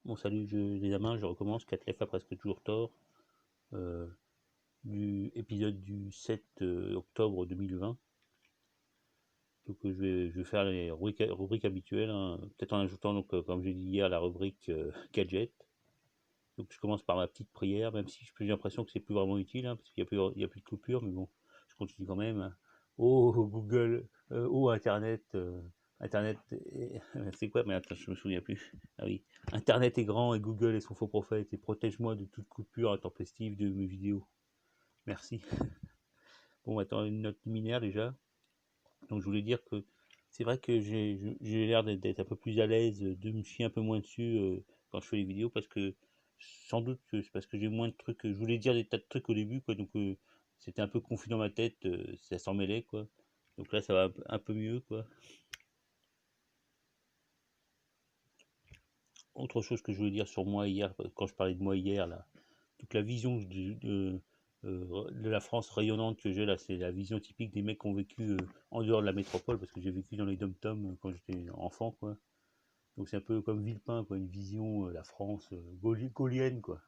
Bon salut les amants, je recommence, 4 F a presque toujours tort, du épisode du 7 octobre 2020. Donc je vais faire les rubriques habituelles, hein, peut-être en ajoutant, donc, comme j'ai dit hier, la rubrique gadget. Donc je commence par ma petite prière, même si j'ai l'impression que c'est plus vraiment utile, hein, parce qu'il n'y a plus de coupure, mais bon, je continue quand même, hein. Oh Google, oh Internet, Internet, c'est quoi? Mais attends, je me souviens plus. Ah oui, Internet est grand et Google est son faux prophète et protège-moi de toute coupure intempestive de mes vidéos. Merci. Bon, attends, une note liminaire déjà. Donc je voulais dire que c'est vrai que j'ai l'air d'être un peu plus à l'aise, de me chier un peu moins dessus quand je fais les vidéos, parce que sans doute que c'est parce que j'ai moins de trucs. Je voulais dire des tas de trucs au début, quoi, donc c'était un peu confus dans ma tête, ça s'en mêlait, quoi. Donc là, ça va un peu mieux, quoi. Autre chose que je voulais dire sur moi hier, quand je parlais de moi hier, là, toute la vision de la France rayonnante que j'ai là, c'est la vision typique des mecs qui ont vécu en dehors de la métropole, parce que j'ai vécu dans les dom-toms quand j'étais enfant, quoi. Donc c'est un peu comme Villepin, quoi, une vision, la France gaulienne, quoi.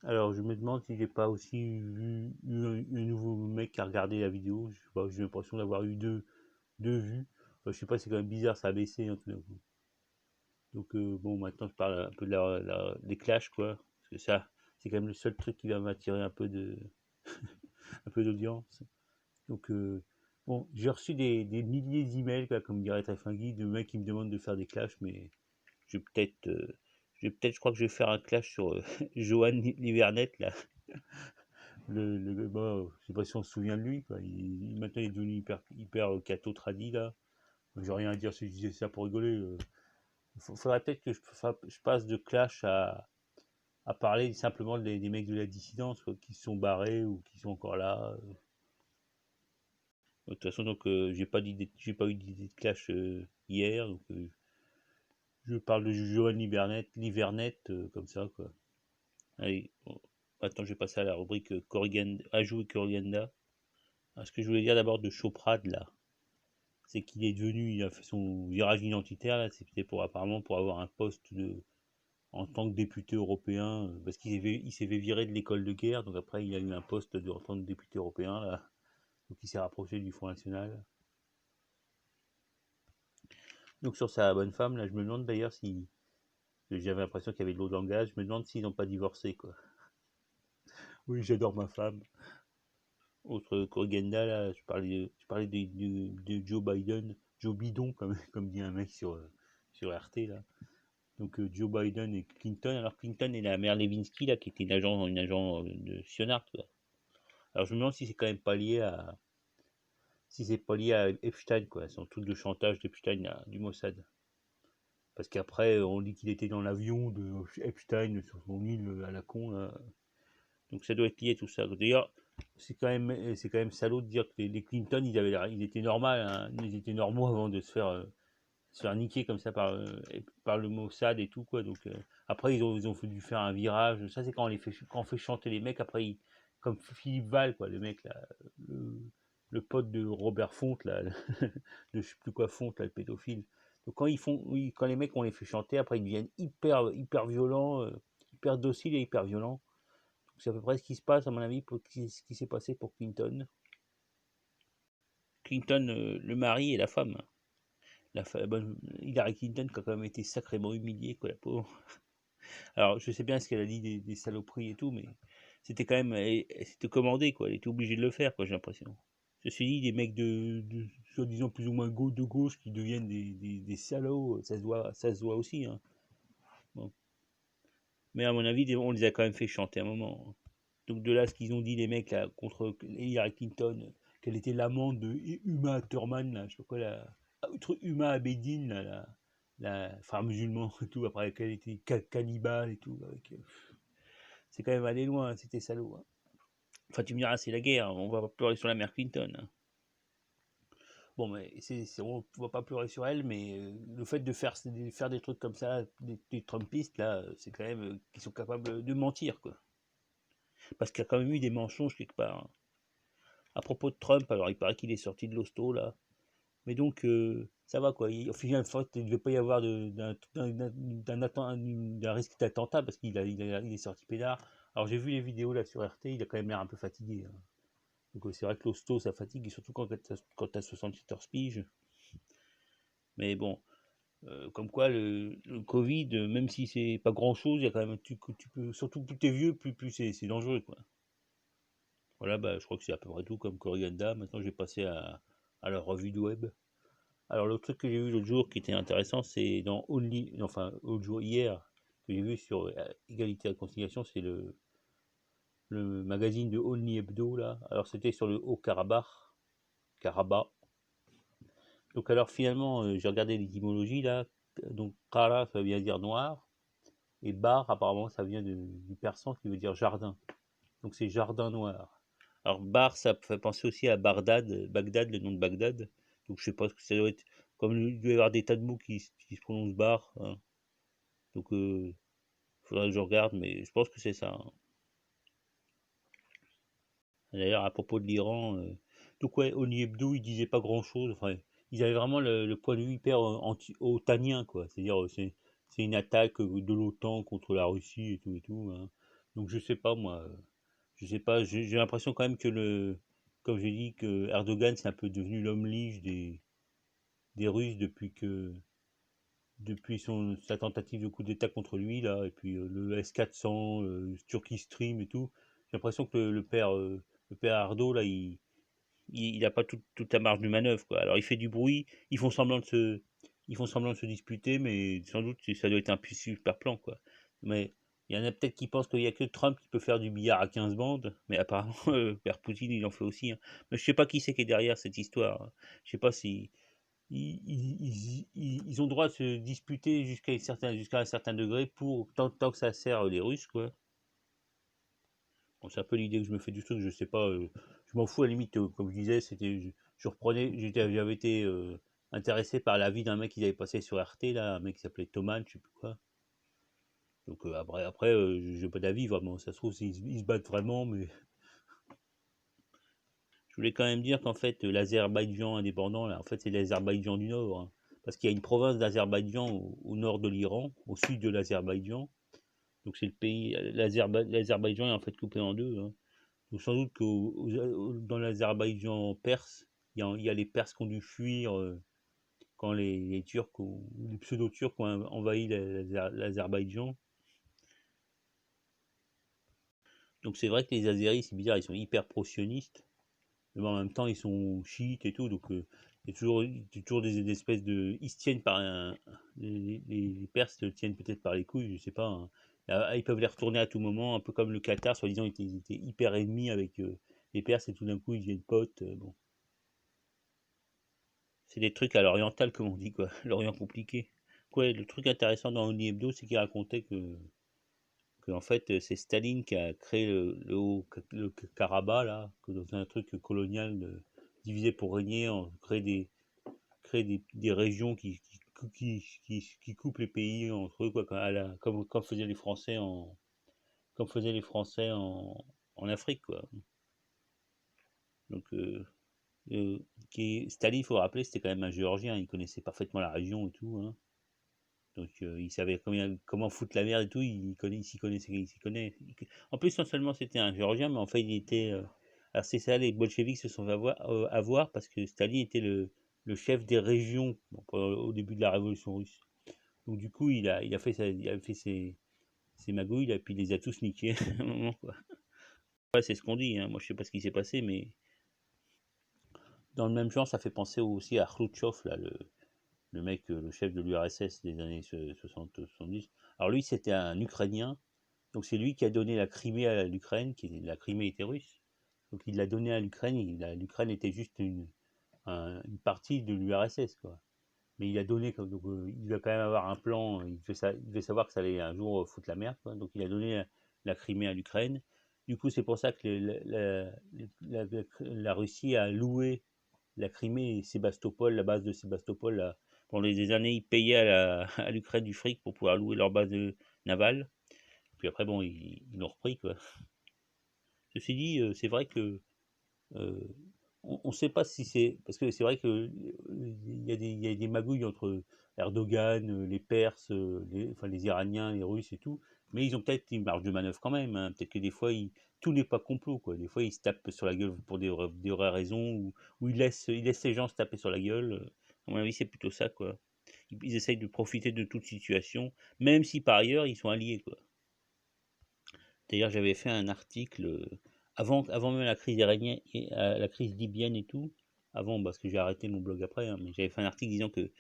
Alors je me demande si j'ai pas aussi eu un nouveau mec qui a regardé la vidéo. Je sais pas, j'ai l'impression d'avoir eu deux vues. Enfin, je sais pas, c'est quand même bizarre, ça a baissé, hein, tout d'un coup. Donc bon, maintenant je parle un peu de des clashs, quoi. Parce que ça, c'est quand même le seul truc qui va m'attirer un peu un peu d'audience. Donc bon, j'ai reçu des milliers d'emails, quoi, comme dirait Tafingi, de mecs qui me demandent de faire des clashs, mais je vais peut-être, je crois que je vais faire un clash sur Johan Livernet, là. Bah, je sais pas si on se souvient de lui, quoi. Maintenant il est devenu hyper cato tradi, là. J'ai rien à dire si je disais ça pour rigoler. Faudrait peut-être que je passe de clash à parler simplement des mecs de la dissidence, quoi, qui se sont barrés ou qui sont encore là. De toute façon, donc j'ai pas eu d'idée de clash hier, donc je parle de Johan Livernet, comme ça, quoi. Allez, bon. Maintenant, je vais passer à la rubrique ajout et Corianda. Alors, ce que je voulais dire d'abord de Choprad, là, c'est qu'il est devenu, il a fait son virage identitaire, là, c'était apparemment pour avoir un poste en tant que député européen, parce il s'est fait virer de l'école de guerre, donc après, il a eu un poste en tant que député européen, là, donc il s'est rapproché du Front National. Donc sur sa bonne femme, là, je me demande d'ailleurs si, j'avais l'impression qu'il y avait de l'eau dans le gaz, je me demande s'ils n'ont pas divorcé, quoi. Oui, j'adore ma femme. Autre corrigenda, là, je parlais de Joe Biden, Joe Bidon, comme dit un mec sur RT, là. Donc Joe Biden et Clinton. Alors Clinton et la mère Lewinsky, là, qui était une agent de Sionart, quoi. Alors je me demande si c'est quand même pas lié à, si c'est pas lié à Epstein, quoi, son truc de chantage d'Epstein, là, du Mossad. Parce qu'après, on dit qu'il était dans l'avion de Epstein sur son île à la con, là. Donc ça doit être lié tout ça. D'ailleurs, c'est quand même salaud de dire que les Clinton, ils étaient ils étaient normaux avant de se faire niquer comme ça par le Mossad et tout, quoi. Donc après, ils ont dû faire un virage. Ça, c'est quand on fait chanter les mecs. Après, comme Philippe Val, quoi, le mec là, le, le pote de Robert Font, là, de je sais plus quoi Font, là, le pédophile. Donc quand les mecs on les fait chanter, après ils deviennent hyper violents, hyper dociles et hyper violents. C'est à peu près ce qui se passe, à mon avis, ce qui s'est passé pour Clinton. Clinton, le mari et la femme. Hillary Clinton qui a quand même été sacrément humiliée, quoi, la pauvre. Alors, je sais bien ce qu'elle a dit des saloperies et tout, mais c'était quand même, c'était commandé, quoi. Elle était obligée de le faire, quoi, j'ai l'impression. Ceci dit, des mecs soi-disant plus ou moins de gauche qui deviennent des salauds, ça se voit aussi, hein. Bon. Mais à mon avis, on les a quand même fait chanter un moment. Donc de là, ce qu'ils ont dit les mecs là contre Hillary Clinton, qu'elle était l'amante de Uma Thurman, là, je sais pas quoi, Uma Abedin, là, la frère musulman et tout, après qu'elle était cannibale et tout, c'est quand même allé loin, hein, c'était salaud, hein. Enfin, tu me diras, c'est la guerre, on va pas pleurer sur la mère Clinton, hein. Bon, mais on va pas pleurer sur elle, mais le fait de faire des trucs comme ça, des Trumpistes, là, c'est quand même qu'ils sont capables de mentir, quoi. Parce qu'il y a quand même eu des mensonges quelque part, hein. À propos de Trump, alors il paraît qu'il est sorti de l'hosto, là. Mais donc, ça va quoi. Au final, en fait, il ne devait pas y avoir d'un risque d'attentat parce il est sorti pédard. Alors j'ai vu les vidéos là sur RT, il a quand même l'air un peu fatigué, hein. Donc c'est vrai que l'hosto ça fatigue, et surtout quand t'as 74 piges. Mais bon, comme quoi le Covid, même si c'est pas grand chose, il y a quand même tu peux, surtout plus t'es vieux, plus c'est dangereux quoi. Voilà, bah, je crois que c'est à peu près tout comme Corrigan. Maintenant, je vais passer à la revue de web. Alors, l'autre truc que j'ai vu l'autre jour qui était intéressant, c'est dans Only, enfin, l'autre jour, hier, que j'ai vu sur Égalité et Réconciliation, c'est le magazine de Only Hebdo, là. Alors, c'était sur le Haut-Karabakh. Karabakh. Donc, alors, finalement, j'ai regardé l'étymologie, là. Donc, Kara, ça veut bien dire noir. Et Bar, apparemment, ça vient du persan qui veut dire jardin. Donc, c'est jardin noir. Alors Bar, ça fait penser aussi à Bagdad, le nom de Bagdad. Donc je sais pas ce que ça doit être. Comme il doit y avoir des tas de mots qui se prononcent Bar, hein. Donc faudrait que je regarde, mais je pense que c'est ça, hein. D'ailleurs, à propos de l'Iran, donc ouais, Oni Hebdo, ils disaient pas grand-chose. Enfin, ils avaient vraiment le point de vue hyper otanien, quoi. C'est-à-dire, c'est une attaque de l'OTAN contre la Russie et tout, hein. Donc je sais pas, moi. Je sais pas, j'ai l'impression quand même que comme j'ai dit, que Erdogan c'est un peu devenu l'homme lige des Russes depuis sa tentative de coup d'État contre lui là, et puis le S-400, Turkey Stream et tout. J'ai l'impression que le père Ardo là, il a pas toute la marge de manœuvre quoi. Alors il fait du bruit, ils font semblant de se disputer, mais sans doute ça doit être un super plan quoi. Mais il y en a peut-être qui pensent qu'il n'y a que Trump qui peut faire du billard à 15 bandes, mais apparemment Père Poutine il en fait aussi, hein. Mais je sais pas qui c'est qui est derrière cette histoire, hein. Je sais pas si ils ont le droit de se disputer jusqu'à un certain degré pour tant que ça sert les Russes quoi. Bon, c'est un peu l'idée que je me fais du truc, je sais pas, je m'en fous à la limite, comme je disais, je reprenais, j'avais été intéressé par la vie d'un mec qui avait passé sur RT, là, un mec qui s'appelait Thomas, je sais plus quoi. Donc après j'ai pas d'avis vraiment, ça se trouve, ils se battent vraiment, mais je voulais quand même dire qu'en fait, l'Azerbaïdjan indépendant, là, en fait, c'est l'Azerbaïdjan du Nord, hein. Parce qu'il y a une province d'Azerbaïdjan au nord de l'Iran, au sud de l'Azerbaïdjan. Donc c'est le pays, l'Azerbaïdjan est en fait coupé en deux, hein. Donc sans doute que dans l'Azerbaïdjan perse, il y a les Perses qui ont dû fuir quand les Turcs, les pseudo-Turcs ont envahi l'Azerbaïdjan. Donc c'est vrai que les Azéris, c'est bizarre, ils sont hyper pro-sionistes, mais en même temps ils sont chiites et tout, donc il y a toujours des espèces de... Ils se tiennent les Perses se tiennent peut-être par les couilles, je sais pas, hein. Ils peuvent les retourner à tout moment, un peu comme le Qatar, soi-disant, ils étaient hyper ennemis avec les Perses, et tout d'un coup ils deviennent potes. Bon, c'est des trucs à l'oriental, comme on dit, quoi. L'Orient compliqué. Quoi, le truc intéressant dans Oni Hebdo, c'est qu'il racontait que en fait, c'est Staline qui a créé le Karabakh, là, que dans un truc colonial divisé pour régner, on crée des régions qui coupent les pays entre eux, quoi, comme faisaient les Français comme faisaient les Français en Afrique, quoi. Donc, Staline, il faut rappeler, c'était quand même un Géorgien, il connaissait parfaitement la région et tout, hein. Donc il savait comment foutre la merde et tout, il s'y connaissait, il s'y connaît. En plus, non seulement c'était un Géorgien, mais en fait il était... alors c'est ça, les bolcheviks se sont fait avoir parce que Staline était le chef des régions au début de la révolution russe. Donc du coup, il a fait ses magouilles, là, puis il les a tous niqués à un moment, quoi. Ouais, c'est ce qu'on dit, hein. Moi je sais pas ce qui s'est passé, mais dans le même genre, ça fait penser aussi à Khrouchtchev, là, le mec, le chef de l'URSS des années 60-70. Alors lui, c'était un Ukrainien, donc c'est lui qui a donné la Crimée à l'Ukraine, la Crimée était russe, donc il l'a donné à l'Ukraine, l'Ukraine était juste une partie de l'URSS, quoi. Mais il a donné, donc il devait quand même avoir un plan, il devait savoir que ça allait un jour foutre la merde, quoi. Donc il a donné la Crimée à l'Ukraine. Du coup, c'est pour ça que la Russie a loué la Crimée et Sébastopol, la base de Sébastopol, là, pendant des années, ils payaient à l'Ukraine du fric pour pouvoir louer leur base navale. Puis après, bon, ils l'ont repris, quoi. Ceci dit, c'est vrai que euh, on sait pas si c'est parce que c'est vrai que il y a des magouilles entre Erdogan, les Perses, enfin les Iraniens, les Russes et tout, mais ils ont peut-être une marge de manœuvre quand même, hein. Peut-être que des fois, tout n'est pas complot, quoi. Des fois, ils se tapent sur la gueule pour des vraies raisons, ou ils laissent les gens se taper sur la gueule. À mon avis, c'est plutôt ça, quoi. Ils essayent de profiter de toute situation, même si par ailleurs, ils sont alliés, quoi. D'ailleurs, j'avais fait un article avant même la crise iranienne, la crise libyenne et tout, avant, parce que j'ai arrêté mon blog après, hein, mais j'avais fait un article disant que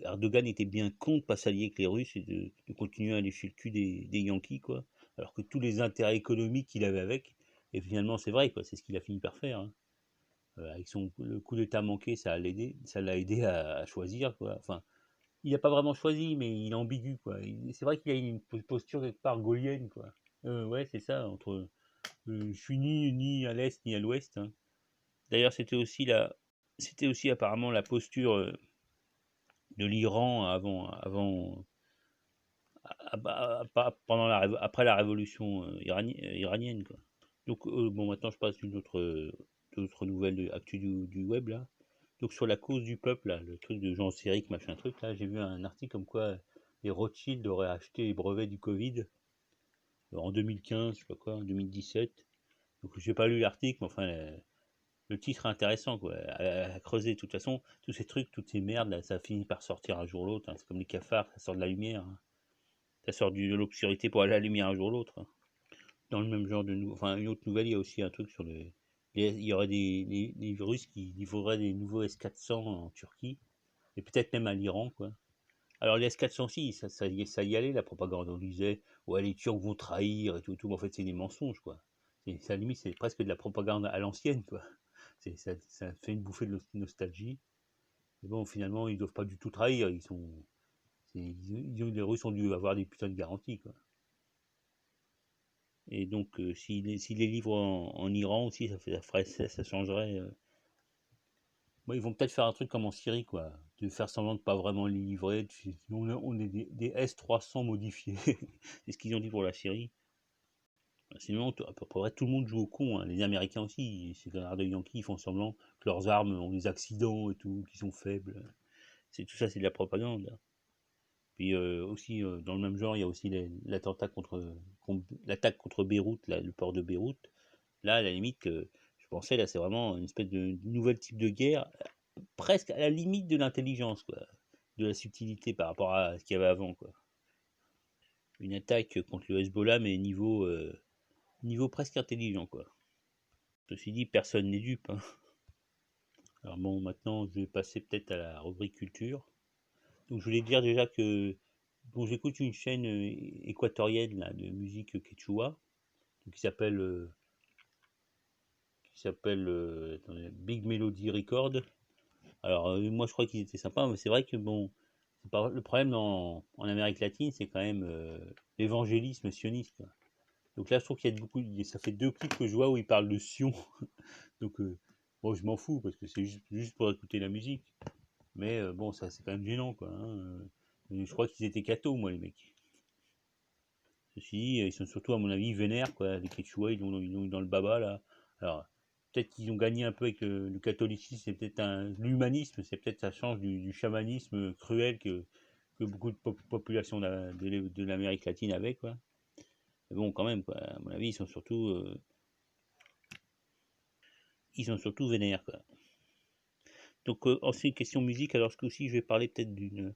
Erdogan était bien con de pas s'allier avec les Russes et de continuer à lécher le cul des Yankees, quoi. Alors que tous les intérêts économiques qu'il avait avec, et finalement c'est vrai, quoi, c'est ce qu'il a fini par faire, hein. Avec le coup d'état manqué, ça l'a aidé à choisir, quoi. Enfin, il n'a pas vraiment choisi, mais il est ambigu, quoi. C'est vrai qu'il a une posture quelque part gaulienne, quoi. Ouais, c'est ça, entre je suis ni à l'est ni à l'ouest, hein. D'ailleurs, c'était aussi apparemment la posture de l'Iran après la révolution iranienne, quoi. Donc bon, maintenant je passe d'autres nouvelles actu du web là. Donc sur la cause du peuple là, le truc de Jean Séric machin truc là, j'ai vu un article comme quoi les Rothschild auraient acheté les brevets du Covid en 2015, je sais pas quoi, en 2017. Donc j'ai pas lu l'article, mais enfin le titre est intéressant, quoi, à creuser. De toute façon, tous ces trucs, toutes ces merdes là, ça finit par sortir un jour ou l'autre, hein. C'est comme les cafards, ça sort de la lumière, hein. Ça sort de l'obscurité pour aller à la lumière un jour ou l'autre, hein. Dans le même genre enfin une autre nouvelle, il y a aussi un truc sur il y aurait des Russes qui livreraient des nouveaux S-400 en Turquie, et peut-être même à l'Iran, quoi. Alors les S-400, si, ça y allait, la propagande. On disait, ouais, les Turcs vont trahir et tout, mais en fait, c'est des mensonges, quoi. À la limite, c'est presque de la propagande à l'ancienne, quoi. Ça fait une bouffée de nostalgie. Mais bon, finalement, ils doivent pas du tout trahir. Les Russes ont dû avoir des putains de garanties, quoi. Et donc, s'ils les livrent en Iran aussi, ça changerait. Bon, ils vont peut-être faire un truc comme en Syrie, quoi. De faire semblant de pas vraiment les livrer. On est des S-300 modifiés. C'est ce qu'ils ont dit pour la Syrie. Sinon, à peu près tout le monde joue au con, hein. Les Américains aussi, ces connards de Yankees, ils font semblant que leurs armes ont des accidents et tout, qu'ils sont faibles. Tout ça, c'est de la propagande. Puis aussi, dans le même genre, il y a aussi l'attaque contre Beyrouth, là, le port de Beyrouth. Là, à la limite, je pensais, là, c'est vraiment une espèce de nouvel type de guerre, presque à la limite de l'intelligence, quoi, de la subtilité par rapport à ce qu'il y avait avant, quoi. Une attaque contre le Hezbollah, mais niveau presque intelligent, quoi. Ceci dit, personne n'est dupe, hein. Alors bon, maintenant, je vais passer peut-être à la rubrique culture. Donc, je voulais dire déjà que bon, j'écoute une chaîne équatorienne là, de musique quechua, qui s'appelle attendez, Big Melody Record. Alors, moi, je crois qu'ils étaient sympas, mais c'est vrai que bon, le problème en Amérique latine, c'est quand même l'évangélisme sioniste, quoi. Donc là, je trouve qu'il y a ça fait 2 clips que je vois où ils parlent de Sion. Donc, bon, je m'en fous parce que c'est juste pour écouter la musique. Mais bon, ça, c'est quand même gênant, quoi, hein. Je crois qu'ils étaient cathos, moi, les mecs. Ceci dit, ils sont surtout, à mon avis, vénères, quoi. Les Quechua, ils ont eu dans le baba, là. Alors, peut-être qu'ils ont gagné un peu avec le catholicisme, c'est peut-être l'humanisme, c'est peut-être ça change du chamanisme cruel que beaucoup de populations de l'Amérique latine avaient, quoi. Mais bon, quand même, quoi. À mon avis, ils sont surtout vénères, quoi. Donc, ensuite, question musique. Alors, ce coup-ci, je vais parler peut-être de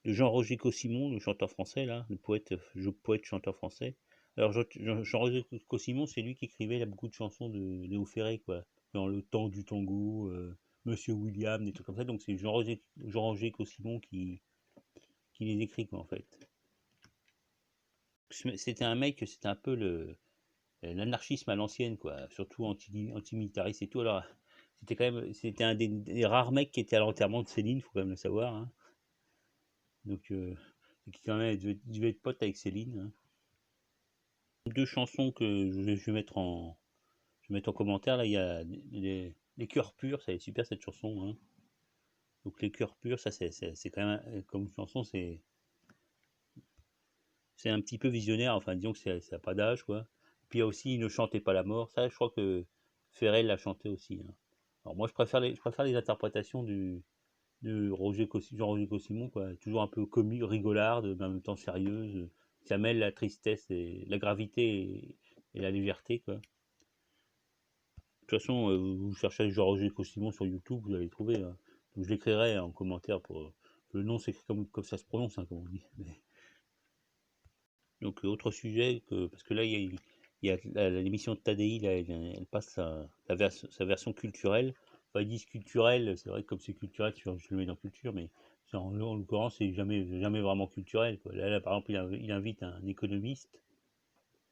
Jean-Roger Cossimon, le chanteur français, là, le poète chanteur français. Alors, Jean-Roger Cossimon, c'est lui qui écrivait là, beaucoup de chansons de Léo Ferré, quoi. Dans Le Temps du Tango, Monsieur William, des trucs comme ça. Donc, c'est Jean-Roger Cossimon qui les écrit, quoi, en fait. C'était un mec, c'était un peu l'anarchisme à l'ancienne, quoi. Surtout antimilitariste et tout. Alors, c'était un des rares mecs qui était à l'enterrement de Céline, faut quand même le savoir, hein. Donc, qui quand même devait être pote avec Céline, hein. Deux chansons que je vais mettre en commentaire. Là, il y a les cœurs purs, ça est super cette chanson, hein. Donc les cœurs purs, ça c'est quand même comme chanson, c'est un petit peu visionnaire. Enfin, disons que ça n'a pas d'âge, quoi. Puis il y a aussi Ne chantez pas la mort. Ça, je crois que Ferrell l'a chanté aussi, hein. Alors moi, je préfère les interprétations de Jean-Roger Cossimon, quoi. Toujours un peu comique, rigolarde, mais en même temps sérieuse. Ça mêle la tristesse et la gravité et la légèreté, quoi. De toute façon, vous cherchez Jean-Roger Cossimon sur YouTube, vous allez trouver, hein. Donc je l'écrirai en commentaire pour. Le nom, c'est comme ça se prononce, hein, comme on dit. Donc, autre sujet, parce que là, il y a l'émission de Tadei, là, elle passe sa version culturelle. Enfin, ils disent culturel, c'est vrai que comme c'est culturel, je le mets dans culture, mais en l'occurrence, c'est jamais vraiment culturel, quoi. Là, par exemple, il invite un économiste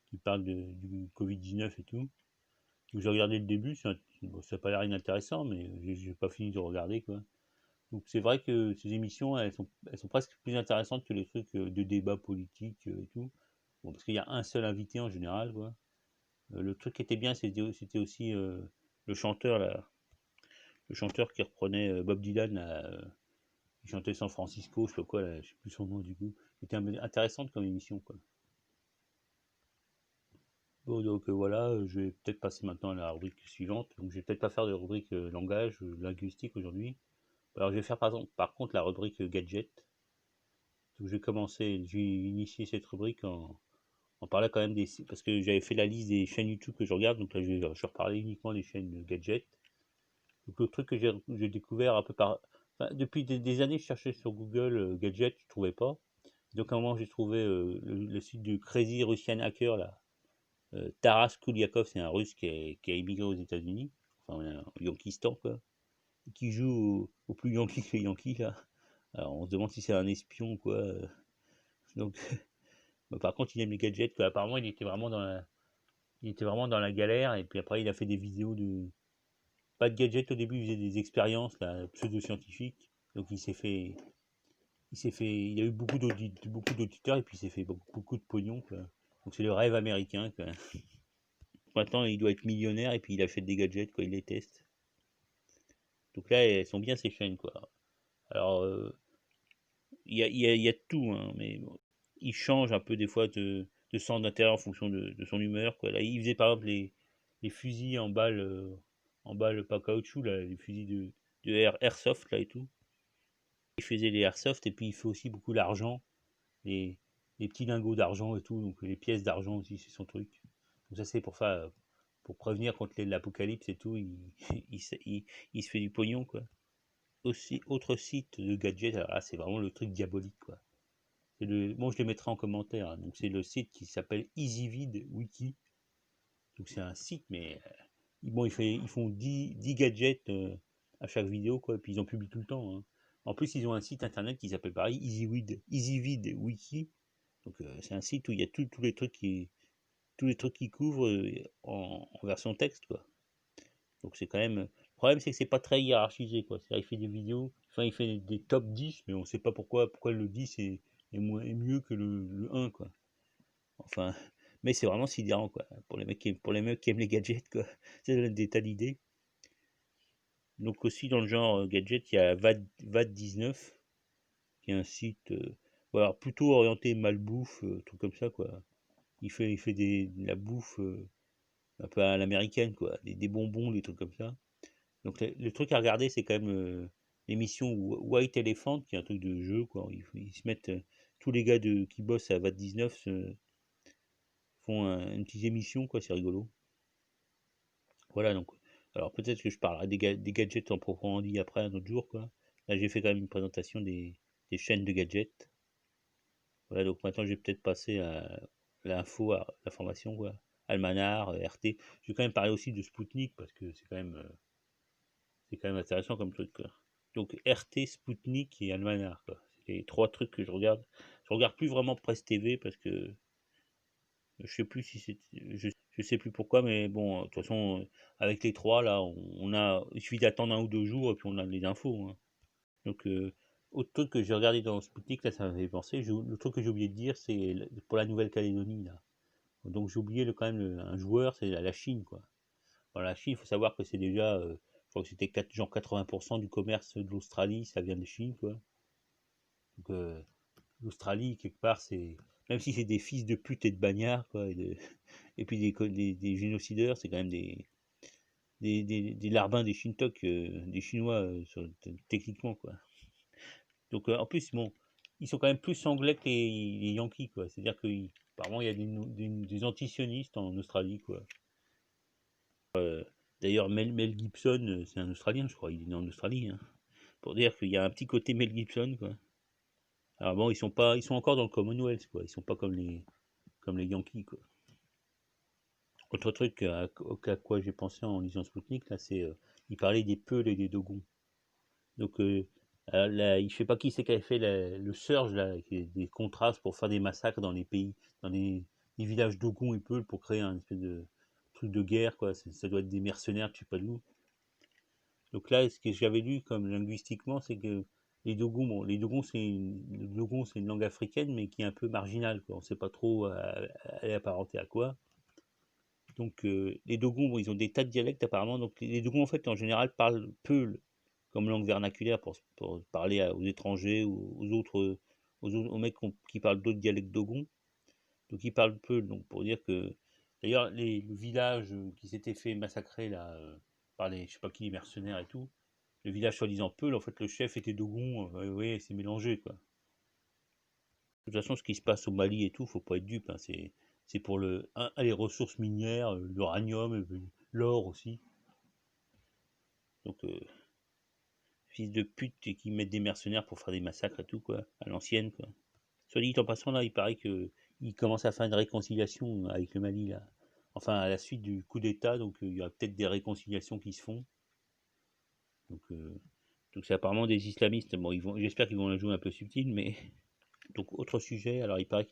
qui parle du Covid-19 et tout. Donc, j'ai regardé le début, bon, ça n'a pas l'air inintéressant, mais j'ai pas fini de regarder, quoi. Donc, c'est vrai que ces émissions, elles sont presque plus intéressantes que les trucs de débat politique et tout. Bon, parce qu'il y a un seul invité en général, quoi. Le truc qui était bien, c'était aussi le chanteur, là, le chanteur qui reprenait Bob Dylan, là, qui chantait San Francisco, je sais pas quoi, là, je sais plus son nom du coup. C'était intéressante comme émission, quoi. Bon, donc voilà, je vais peut-être passer maintenant à la rubrique suivante. Donc, je vais peut-être pas faire de rubrique langage, linguistique aujourd'hui. Alors, je vais faire par contre la rubrique gadget. Donc, j'ai initié cette rubrique en parlant quand même parce que j'avais fait la liste des chaînes YouTube que je regarde, donc là je vais reparler uniquement des chaînes de gadgets. Donc le truc que j'ai découvert un peu enfin, depuis des années, je cherchais sur Google gadget, je trouvais pas. Donc à un moment j'ai trouvé le site du Crazy Russian Hacker là. Taras Kuliakov, c'est un Russe qui a immigré aux États-Unis, enfin un Yankistan quoi, qui joue au plus Yankee que Yankee là. Alors on se demande si c'est un espion ou quoi. Donc bah, par contre il aime les gadgets quoi. Apparemment il était vraiment dans la galère et puis après il a fait des vidéos de pas de gadgets au début, il faisait des expériences là, pseudo-scientifiques. Donc il a eu beaucoup d'auditeurs et puis il s'est fait beaucoup de pognon quoi. Donc c'est le rêve américain quoi. Maintenant il doit être millionnaire et puis il achète des gadgets quoi, il les teste. Donc là elles sont bien ces chaînes quoi. Alors il y a de tout hein, mais bon, il change un peu des fois de centre d'intérêt en fonction de son humeur quoi. Là il faisait par exemple les fusils en balles pas caoutchouc là, les fusils airsoft là et tout. Il faisait les airsoft et puis il fait aussi beaucoup l'argent, les, les petits lingots d'argent et tout, donc les pièces d'argent aussi, c'est son truc. Donc ça c'est pour prévenir contre l'apocalypse et tout, il se fait du pognon quoi. Aussi, autre site de gadgets, alors là c'est vraiment le truc diabolique quoi. Bon je les mettrai en commentaire, hein. Donc c'est le site qui s'appelle EasyVid Wiki. Donc c'est un site mais bon ils font 10 gadgets à chaque vidéo quoi, et puis ils en publient tout le temps, hein. En plus, ils ont un site internet qui s'appelle pareil, EasyVid Wiki. Donc, c'est un site où il y a tous les trucs qui couvrent en version texte, quoi. Donc, c'est quand même. Le problème, c'est que c'est pas très hiérarchisé, quoi. C'est-à-dire, il fait des vidéos, enfin, il fait des top 10, mais on sait pas pourquoi le 10 est mieux que le 1, quoi. Enfin, mais c'est vraiment sidérant, quoi. Pour les mecs qui aiment les gadgets, quoi. Ça donne des tas d'idées. Donc, aussi, dans le genre gadget, il y a VAD19, qui est un site voilà, plutôt orienté malbouffe, truc comme ça quoi. Il fait de la bouffe un peu à l'américaine quoi, des bonbons, des trucs comme ça. Donc le truc à regarder c'est quand même l'émission White Elephant qui est un truc de jeu quoi. Ils se mettent tous les gars qui bossent à VAT19 font une petite émission quoi, c'est rigolo. Voilà donc alors peut-être que je parlerai des gadgets en proprement dit après un autre jour quoi. Là j'ai fait quand même une présentation des chaînes de gadgets. Voilà, donc maintenant je vais peut-être passer à l'info, à l'information, quoi. Almanar, RT. Je vais quand même parler aussi de Spoutnik parce que c'est quand même intéressant comme truc, quoi. Donc RT, Spoutnik et Almanar, quoi. C'est les trois trucs que je regarde. Je regarde plus vraiment Presse TV parce que je sais plus si c'est, je sais plus pourquoi, mais bon, de toute façon, avec les trois là, il suffit d'attendre un ou deux jours et puis on a les infos, hein. Donc, autre truc que j'ai regardé dans Spoutnik, là, ça m'avait pensé. Le truc que j'ai oublié de dire, c'est pour la Nouvelle-Calédonie, là. Donc, j'ai oublié quand même un joueur, c'est la Chine, quoi. Dans la Chine, il faut savoir que c'est déjà, je crois que c'était genre 80% du commerce de l'Australie, ça vient de Chine, quoi. Donc, l'Australie, quelque part, même si c'est des fils de pute et de bagnards, quoi, et puis des génocideurs, c'est quand même des larbins, des Shintok, des Chinois, techniquement, quoi. Donc, en plus, bon, ils sont quand même plus anglais que les Yankees, quoi. C'est-à-dire qu'apparemment, il y a des antisionistes en Australie, quoi. D'ailleurs, Mel Gibson, c'est un Australien, je crois. Il est né en Australie, hein. Pour dire qu'il y a un petit côté Mel Gibson, quoi. Alors bon, ils sont encore dans le Commonwealth, quoi. Ils sont pas comme les Yankees, quoi. Autre truc à quoi j'ai pensé en lisant Sputnik, là, c'est il parlait des Peuls et des Dogons. Donc, là, je sais pas qui c'est qui avait fait le surge, là, avec des contrastes pour faire des massacres dans les pays, dans les villages Dogons et Peuls pour créer un espèce de truc de guerre, quoi. Ça doit être des mercenaires, je sais pas d'où. Donc là, ce que j'avais lu comme linguistiquement, c'est que les Dogons, bon, le Dogon, c'est une langue africaine, mais qui est un peu marginale, quoi. On sait pas trop elle est apparentée à quoi. Donc, les Dogons, bon, ils ont des tas de dialectes apparemment. Donc, les Dogons, en fait, en général, parlent Peul comme langue vernaculaire pour parler aux étrangers ou aux mecs qui parlent d'autres dialectes Dogon. Donc, ils parlent Peul. Donc, pour dire que. D'ailleurs, le village qui s'était fait massacrer là, par les, je sais pas qui, les mercenaires et tout, le village soi-disant Peul, en fait, le chef était Dogon. Oui, c'est mélangé, quoi. De toute façon, ce qui se passe au Mali et tout, faut pas être dupe, hein. C'est pour les ressources minières, l'uranium, l'or aussi. Donc, fils de pute et qui mettent des mercenaires pour faire des massacres et tout, quoi, à l'ancienne, quoi. Soit dit en passant, là, il paraît que il commence à faire une réconciliation avec le Mali, là. Enfin, à la suite du coup d'État, donc il y aura peut-être des réconciliations qui se font. Donc, c'est apparemment des islamistes. Bon, j'espère qu'ils vont la jouer un peu subtil, mais donc autre sujet. Alors, il paraît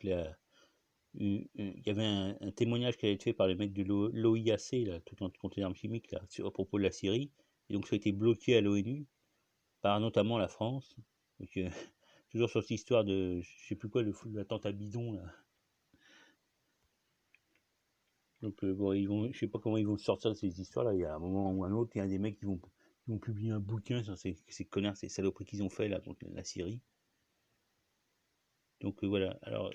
il y avait un témoignage qui avait été fait par les mecs de l'OIAC, là, tout contre les armes chimiques, là, à propos de la Syrie. Et donc, ça a été bloqué à l'ONU, par notamment la France. Donc, toujours sur cette histoire de, je sais plus quoi, l'attentat bidon, là. Donc, bon, je sais pas comment ils vont sortir de ces histoires-là. Il y a un moment ou un autre, il y a des mecs qui vont publier un bouquin sur ces connards, ces saloperies qu'ils ont fait, là, contre la Syrie. Donc, voilà. Alors,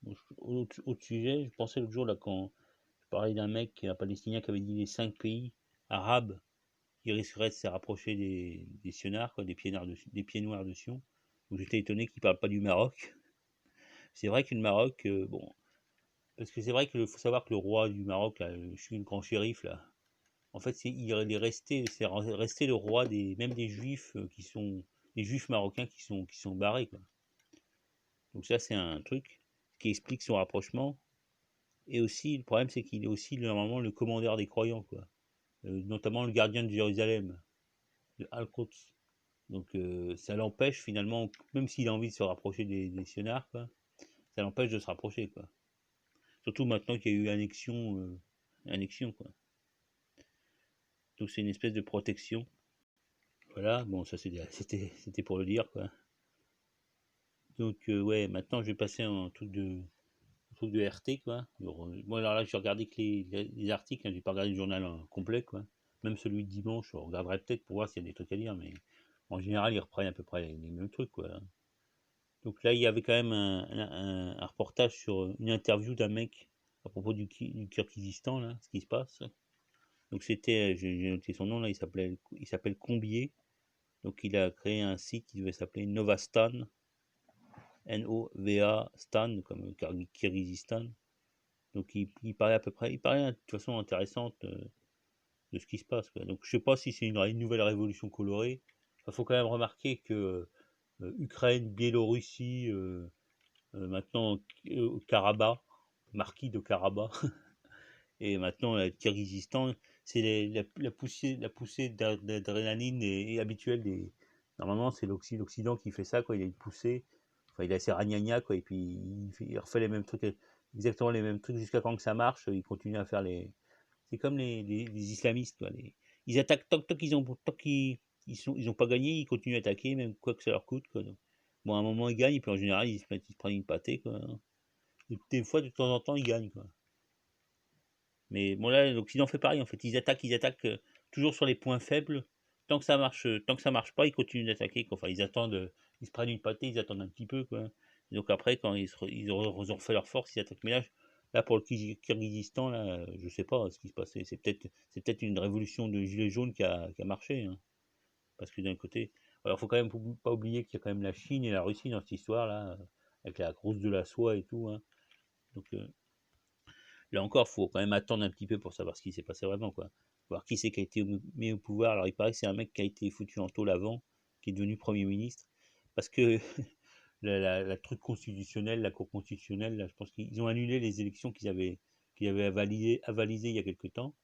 bon, autre sujet, je pensais l'autre jour, là, quand je parlais d'un mec, un Palestinien, qui avait dit les 5 pays arabes qui risqueraient de se rapprocher des sionards, quoi, des pieds noirs de Sion. Donc, j'étais étonné qu'il parle pas du Maroc. C'est vrai que le Maroc, bon, parce que c'est vrai qu'il faut savoir que le roi du Maroc, là, le grand shérif, là, en fait, c'est resté le roi même des juifs les juifs marocains qui sont barrés, quoi. Donc ça, c'est un truc qui explique son rapprochement. Et aussi, le problème, c'est qu'il est aussi normalement le commandeur des croyants, quoi. Notamment le gardien de Jérusalem, de Al-Quds. Donc ça l'empêche finalement, même s'il a envie de se rapprocher des sionards, quoi, ça l'empêche de se rapprocher, quoi. Surtout maintenant qu'il y a eu annexion, quoi. Donc c'est une espèce de protection. Voilà, bon, ça c'était pour le dire, quoi. Donc ouais, maintenant je vais passer à un truc de RT, quoi. Bon, alors là, j'ai regardé que les articles, hein, j'ai pas regardé le journal complet, quoi. Même celui de dimanche, je regarderai peut-être pour voir s'il y a des trucs à dire, mais en général, ils reprennent à peu près les mêmes trucs, quoi. Donc là, il y avait quand même un reportage sur une interview d'un mec à propos du Kyrgyzstan, là, ce qui se passe. Donc c'était, j'ai noté son nom là, il s'appelle Combier. Donc il a créé un site qui devait s'appeler Novastan, Nova Stan, comme Kyrgyzstan. Donc il parlait à peu près, il parlait de toute façon intéressante de ce qui se passe, quoi. Donc je sais pas si c'est une nouvelle révolution colorée. Il faut quand même remarquer que Ukraine, Biélorussie, maintenant Karabakh, marquis de Karabakh, et maintenant le Kyrgyzstan, c'est la poussée d'adrénaline habituelle Normalement, c'est l'Occident qui fait ça, quoi. Il a une poussée, enfin, il a ses ragnagnas, quoi, et puis il refait les mêmes trucs, exactement les mêmes trucs jusqu'à quand que ça marche. Il continue à faire les. C'est comme les islamistes, quoi. Ils attaquent ils ont pas gagné, ils continuent à attaquer, même quoi que ça leur coûte, quoi. Donc, bon, à un moment, ils gagnent, et puis en général, ils se prennent une pâtée, quoi. Et des fois, de temps en temps, ils gagnent, quoi. Mais bon, là, l'Occident fait pareil, en fait. Ils attaquent toujours sur les points faibles. Tant que ça marche pas, ils continuent d'attaquer, quoi. Enfin, ils attendent, ils se prennent une pâtée, ils attendent un petit peu, quoi. Et donc après, quand ils ont refait leur force, ils attaquent. Mais là, Là, pour le Kirghizistan, là, je sais pas ce qui se passait. C'est peut-être une révolution de gilets jaunes qui a marché, hein. Parce que d'un côté, alors faut quand même pas oublier qu'il y a quand même la Chine et la Russie dans cette histoire-là, avec la grosse de la soie et tout, hein. Donc là encore, faut quand même attendre un petit peu pour savoir ce qui s'est passé vraiment, quoi. Voir qui c'est qui a été mis au pouvoir. Alors il paraît que c'est un mec qui a été foutu en tôle avant, qui est devenu Premier ministre, parce que la truc constitutionnelle, la Cour constitutionnelle, là, je pense qu'ils ont annulé les élections qu'ils avaient avalisées il y a quelque temps.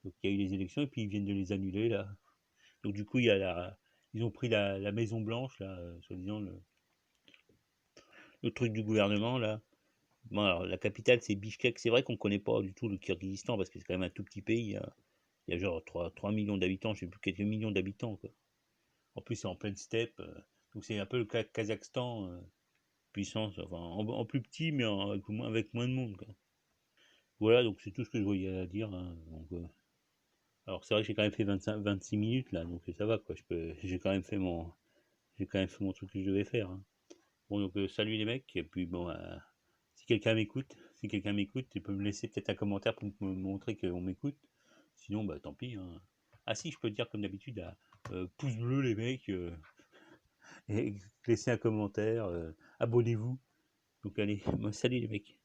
Donc il y a eu les élections et puis ils viennent de les annuler là. Donc du coup ils ont pris la Maison Blanche là, soi-disant le truc du gouvernement là. Bon alors la capitale c'est Bishkek. C'est vrai qu'on connaît pas du tout le Kirghizistan parce que c'est quand même un tout petit pays. Il y a genre 3 millions d'habitants, je sais plus quelques millions d'habitants quoi. En plus c'est en pleine steppe, donc c'est un peu le Kazakhstan, puissance, enfin en plus petit mais avec moins de monde quoi. Voilà, donc c'est tout ce que je voyais à dire, hein. Donc, alors c'est vrai que j'ai quand même fait 26 minutes là, donc ça va quoi. J'ai quand même fait mon truc que je devais faire, hein. Bon, donc salut les mecs, et puis bon, si quelqu'un m'écoute, tu peux me laisser peut-être un commentaire pour me montrer qu'on m'écoute. Sinon, bah tant pis, hein. Ah si, je peux te dire comme d'habitude, pouce bleu les mecs, et laissez un commentaire, abonnez-vous. Donc allez, salut les mecs.